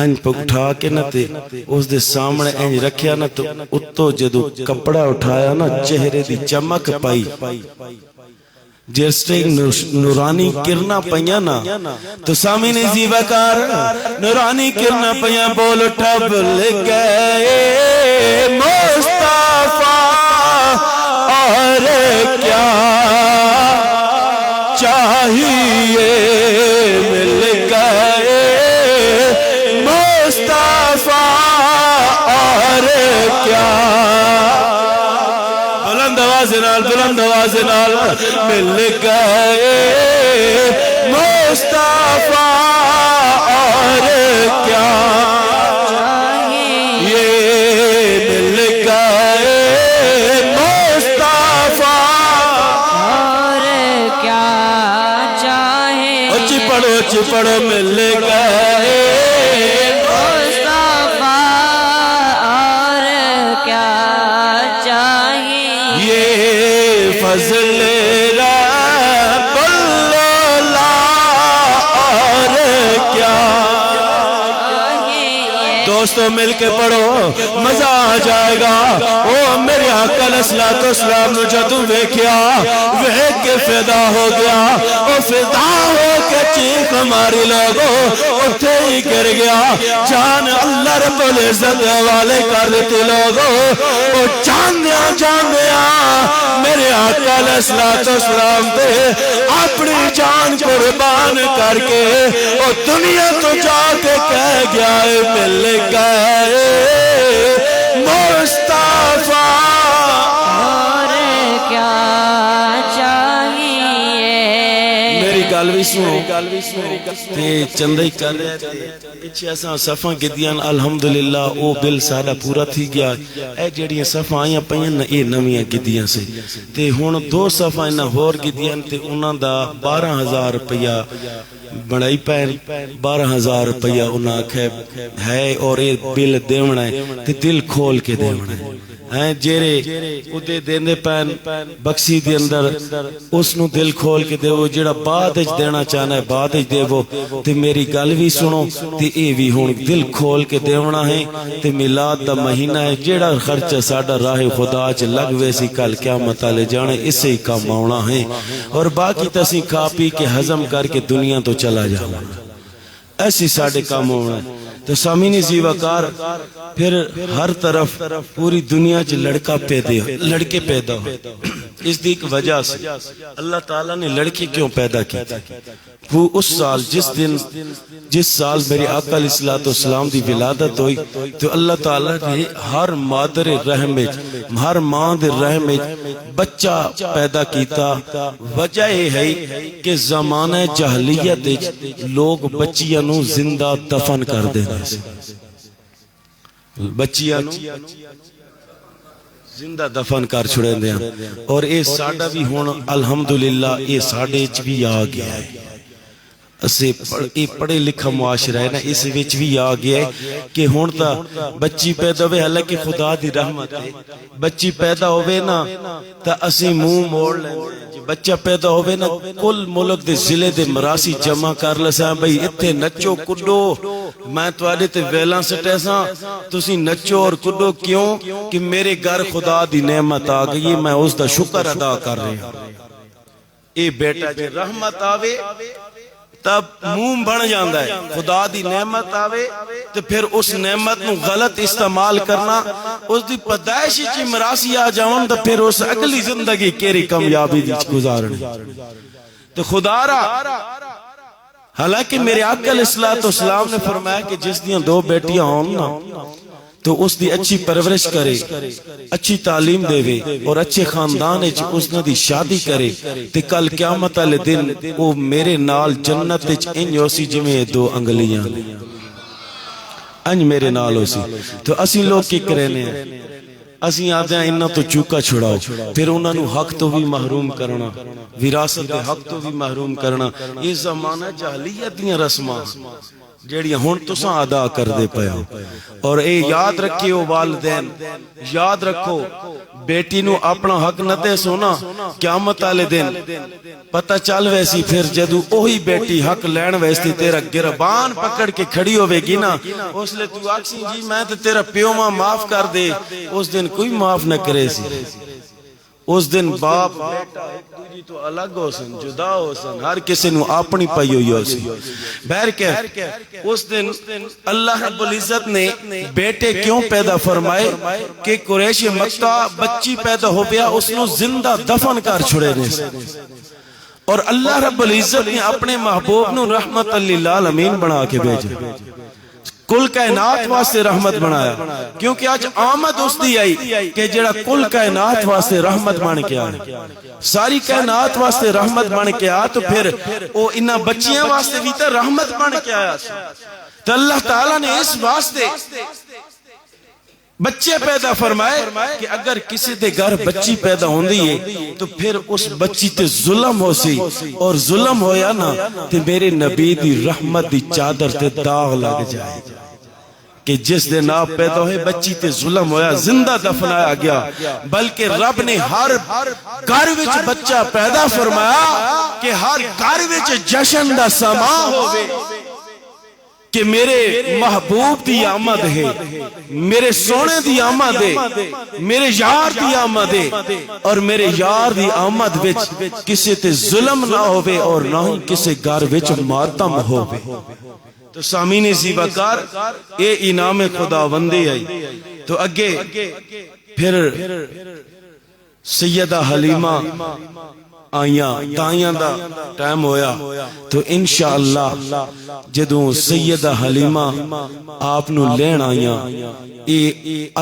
انج پہ اٹھا کے نا تے اس دے سامنے انج رکھیا نا تو اتو جدو کپڑا اٹھایا نا چہرے دی چمک پائی جیسے نورانی کرنا پیا نا تو سامعین عزیز وقار نورانی کرنا پیا بول ٹب گئے مصطفیٰ اور کیا چاہیے مل گئے مصطفیٰ اور کیا بلند آواز نال مل گئے مصطفیٰ اور کیا یہ مل گئے مصطفیٰ اور کیا چاہے اچھی پڑھو مل گئے فضل رب اللہ اور کیا دوستو دونوں مل کے پڑھو مزہ آ جائے گا او میرے آقا علیہ الصلوۃ والسلام نے جدوں ویکھیا ویکھ کے فدا ہو گیا او فدا ہو کے چیخ ماری لوگو اٹھے ہی گر گیا جان اللہ رب العزت والے کر دیتے لوگو او جاندیا میرے آقا علیہ الصلوۃ والسلام پہ اپنی جان قربان کر کے او دنیا تو جا کے کہہ گیا ہے مل گئے مصطفیٰ اور کیا چاہیے میری گل بھی سنو تے چندہ ہی کر رہے تھے پیچھے ایسا صفحہ گدیاں الحمدللہ او بل ساڑا پورا تھی گیا اے جڑیاں صفحہ آئیاں پہیاں اے نمیاں گدیاں سے تے ہون 2 صفحہ انہاں ہور گدیاں تے انہاں دا 12,000 روپیہ بڑائی پہن 12,000 روپیہ انہاں ہے اور اے بل دیونا ہے تے دل کھول کے دیونا ہے جیرے ادھے دیندے پین بکسی دی اندر اس نو دل کھول کے دے وہ جڑا بعد اچ دینا چاہنا ہے بعد اچ دے وہ تے میری گل بھی سنو تے اے بھی ہون دل کھول کے دیونا ہے تے میلاد دا مہینہ ہے جڑا خرچہ ساڑا راہ خدا چ لگ ویسی کل قیامت والے جانے اس سے ہی کام آونا ہے اور باقی تسی کھا پی کے ہضم کر کے دنیا تو چلا جانا ایسی ساڑے کام ہونا ہے تو سامینی زیوکار پھر ہر طرف پوری دنیا چ لڑکے پیدا ہو اس دی ایک وجہ سے اللہ تعالیٰ نے لڑکے کیوں پیدا کی وہ اس سال جس سال میرے آقا علیہ الصلوۃ والسلام دی ولادت ہوئی تو اللہ تعالیٰ نے ہر مادر رحم ہر ماں دے رحم بچہ پیدا کیتا وجہ یہ ہے کہ زمانہ جاہلیت لوگ بچیاں نو زندہ دفن کر دینا بچیاں نو زندہ دفن کر چھڑے دیا اور اے ساڑا بھی ہونا الحمدللہ اے ساڑے چ بھی آ گیا ہے اسے پڑھے لکھا معاشرہ ہے نا اس وچ بھی آ گیا ہے کہ ہون تا بچی پیدا ہوئے حالانکہ خدا دی رحمت ہے بچی پیدا ہوئے نا تا اسی منہ موڑ لیں بچہ پیدا ہوئے نا کل ملک دے ضلع دے مراسی جمع کر لساں بھئی اتھے نچو کڈو میں توالے تے ویلاں سٹے ساں تسی نچو اور کڈو کیوں کہ میرے گھر خدا دی نعمت آ گئی میں اس دا شکر ادا کر رہے ہیں اے بیٹا جی رحمت آوے تب منہ بن جاندہ ہے خدا دی نعمت آوے تو پھر اس نعمت نو غلط استعمال کرنا اس دی پیدائشی چی مراسی آ جاؤں تو پھر اس اگلی زندگی کیری کامیابی دی گزارنی تو خدا را حالانکہ میرے آقا علیہ الصلوۃ والسلام نے فرمایا کہ جس دیاں 2 بیٹیاں ہوں نا تو اس دی اچھی پرورش کرے اچھی تعلیم دے وے اور اچھے خاندان اس نے دی شادی کرے تے کل قیامت والے دن وہ میرے نال جنت انج ہوسی جویں 2 انگلیاں انج میرے نال ہوسی تو اسی لوگ کی کرنے ہیں اسی آدھے ہیں انہاں تو چوکا چھڑاؤ پھر انہاں نو حق تو بھی محروم کرنا وراثت حق تو بھی محروم کرنا یہ زمانہ جاہلیت دیاں رسماں جیڑیاں ہون تساں ادا کر دے پے ہو اور اے یاد رکھیو والدین یاد رکھو بیٹی نو اپنا حق نہ دے سونا قیامت والے دن پتہ چل ویسی پھر جدو اوہی بیٹی حق لین ویسی تیرا گربان پکڑ کے کھڑی ہوئے گی نا اس لئے تو آکسی جی میں تے تیرا پیو ماں معاف کر دے اس دن کوئی معاف نہ کرے سی اس دن باپ بیٹا ایک دوجی تو الگ ہو سن جدا ہو سن ہر کسی نو اپنی پائی ہوئی ہو سی بہر کہ اس دن اللہ رب العزت نے بیٹے کیوں پیدا فرمائے کہ قریش مکہ بچی پیدا ہو گیا اس نو زندہ دفن کر چھڑے نے اور اللہ رب العزت نے اپنے محبوب نو رحمت للعالمین بنا کے بھیجا کل کائنات واسطے رحمت بنایا کیونکہ آج آمد اس دی آئی کہ جڑا کل کائنات واسطے رحمت بن کے آئے ساری کائنات واسطے رحمت بن کے آئے تو پھر وہ انہاں بچیاں واسطے بھی تا رحمت بن کے آیا تو اللہ تعالیٰ نے اس واسطے بچے پیدا فرمائے کہ اگر کسی دے گھر بچی پیدا ہوندی ہے تو پھر اس بچی تے ظلم ہو سی اور ظلم ہویا نا تے میرے نبی دی رحمت دی چادر تے داغ لگ جائے کہ جس دن آپ پیدا ہوئے بچی تے ظلم ہویا زندہ دفنایا گیا بلکہ رب نے ہر گھر وچ بچہ پیدا فرمایا کہ ہر گھر وچ جشن دا سما ہوئے کہ میرے محبوب دی آمد ہے، میرے سونے دی آمد ہے، میرے یار دی آمد ہے، اور میرے یار دی آمد وچ کسی تے ظلم نہ ہوئے اور نہ ہی کسی گھر وچ ماتم ہوئے۔ تو سامعین زیباکار اے انعام خداوندی آئی۔ تو اگے پھر سیدہ حلیمہ آئیاں دائیاں دا ٹائم ہویا، تو انشاءاللہ جدوں سیدہ حلیمہ آپ نو لین آئیاں، اے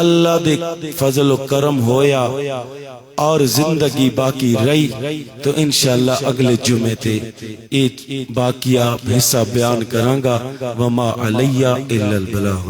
اللہ دے فضل و کرم ہویا اور زندگی باقی رہی، تو انشاءاللہ اگلے جمعے تے اے باقیہ حصہ بیان کرانگا۔ وما علیہ الا البلاغ۔